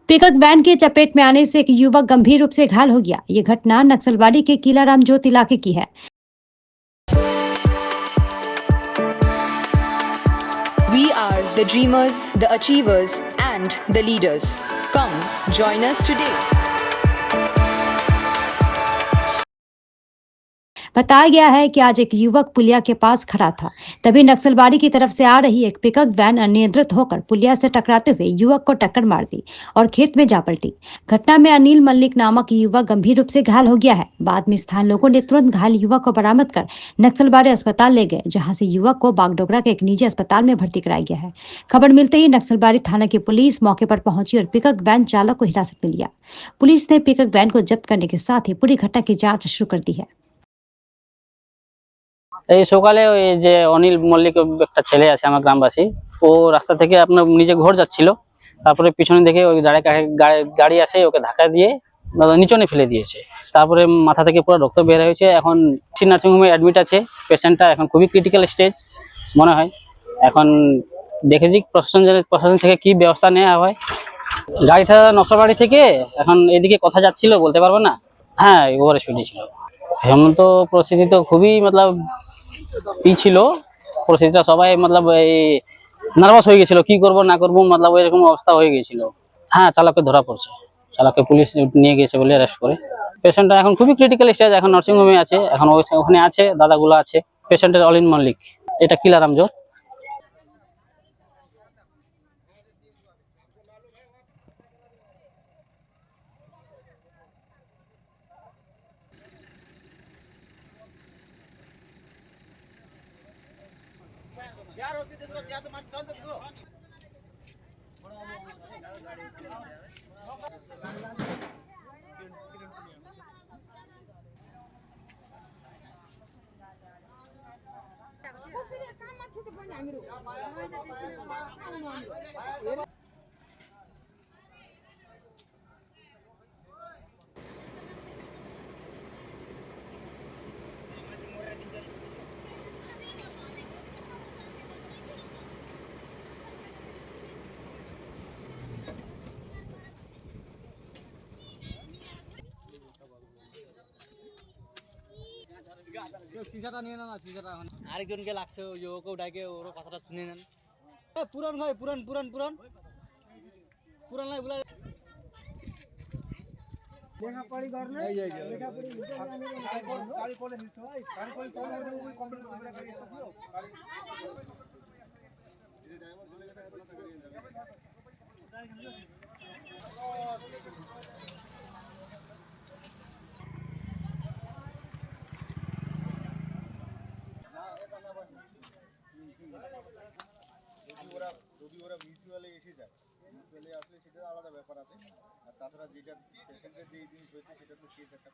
Pickup van की चपेट में आने से एक युवक गंभीर रूप से घायल हो गया। ये घटना नक्सलबाड़ी के किलाराम जोत इलाके की है। We are the dreamers, the achievers, and the leaders. Come, join us today. बताया गया है कि आज एक युवक पुलिया के पास खड़ा था, तभी नक्सलबाड़ी की तरफ से आ रही एक पिकअप वैन अनियंत्रित होकर पुलिया से टकराते हुए युवक को टक्कर मार दी और खेत में जा पलटी। घटना में अनिल मल्लिक नामक युवक गंभीर रूप से घायल हो गया है। बाद में स्थानीय लोगों ने तुरंत घायल युवक को बरामद कर नक्सलबाड़ी अस्पताल ले गए, जहाँ से युवक को बागडोगरा के एक निजी अस्पताल में भर्ती कराया गया है। खबर मिलते ही नक्सलबाड़ी थाना की पुलिस मौके पर पहुंची और पिकअप वैन चालक को हिरासत में लिया। पुलिस ने पिकअप वैन को जब्त करने के साथ ही पूरी घटना की जाँच शुरू कर दी है। এই সকালে ওই যে অনিল মল্লিক একটা ছেলে আছে আমার গ্রামবাসী, ও রাস্তা থেকে আপনার নিজে ঘর যাচ্ছিল, তারপরে পিছনে দেখে ওই গাড়ি আসে ওকে ধাক্কা দিয়ে নিচনে ফেলে দিয়েছে। তারপরে মাথা থেকে পুরো রক্ত বের হয়েছে। এখন নার্সিংহোমে অ্যাডমিট আছে পেশেন্টটা, এখন খুবই ক্রিটিক্যাল স্টেজ মনে হয়। এখন দেখেছি প্রশাসন থেকে কি ব্যবস্থা নেওয়া হয়। গাড়িটা নকশাবাড়ি থেকে এখন এদিকে কথা যাচ্ছিল, বলতে পারবো না। হ্যাঁ, ওভারে স্পিডে ছিল। এখন তো পরিস্থিতি তো খুবই মতলব ছিল পরিস্থিতিটা, সবাই মতলব এই নার্ভাস হয়ে গেছিল, কি করব না করব মতলব এরকম অবস্থা হয়ে গেছিল। হ্যাঁ, চালককে ধরা পড়ছে, চালককে পুলিশ নিয়ে গেছে বলে অ্যারেস্ট করে। পেশেন্টটা এখন খুবই ক্রিটিক্যাল স্টেজ, এখন নার্সিং হোমে আছে, এখন ওখানে আছে দাদাগুলো আছে। পেশেন্টের অনিল মল্লিক, এটা কিলারাম জোত। यार होती देखो या तो मत जान देखो সিসাটা নিয়ে না, সিসাটা এখন আরেকজনকে লাগছে, ওই ওকে ডাকে ওর কথাটা শুনে নেন। পুরান ভাই, পুরান পুরান পুরান পুরান নাই বলে লেখা পড়ি ঘর না, এই লেখা পড়ি গাড়ি কোলে নিছো ভাই, গাড়ি কোলে ওই কমপ্লিট করে গাড়ি সব দিও। এই ড্রাইভার চলে গেছে, এখন টাকা নিয়ে যাবে। যদি ওরা মিউচুয়ালি এসে যায়, মিউচুয়ালি আসলে সেটা আলাদা ব্যাপার আছে। আর তাছাড়া যেটা পেশেন্টের যে জিনিস হয়েছে সেটা তো কেস একটা।